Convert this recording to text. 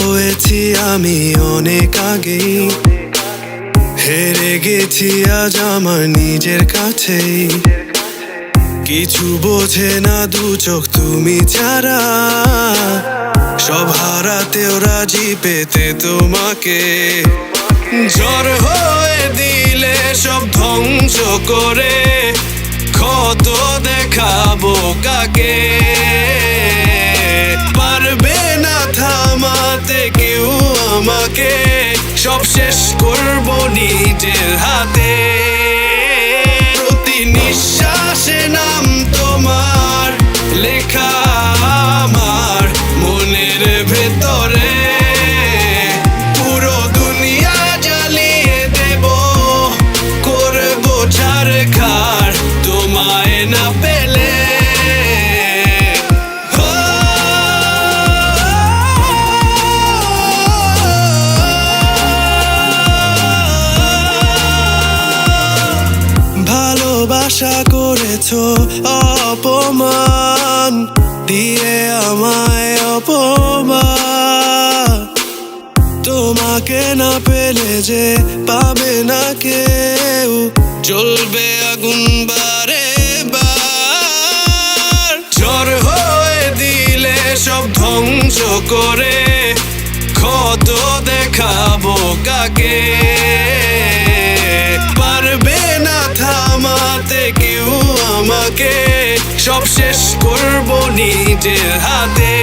হয়েছি আমি অনেক আগেই, হেরে গেছি আজ আমার নিজের কাছেই। কিছু বোঝে না দু চোখ তুমি ছাড়া, সব হারাতেও রাজি পেতে তোমাকে। ঝড় হয়ে দিলে সব ধ্বংস করে, ক্ষত দেখাবো কাকে? পারবে না থামাতে কেউ আমাকে, সব শেষ করবো নিজের হাতে। প্রতি নিঃশ্বাসে নাম তোমার লেখা আমার মনের ভেতরে। পুরো দুনিয়া জ্বালিয়ে দেব, করবো ছারখার তোমায় না পেলে। ভালোবাসা করেছো অপমান দিয়ে আমায় অপমান। তোমাকে না পেলে যে পাবে না কেউ, জ্বলবে আগুন বারে বার। ঝড় হয়ে দিলে সব ধ্বংস করে, ক্ষত দেখাবো কাকে? পারবে না থামাতে কেউ আমাকে, সব শেষ করবো নিজের হাতে।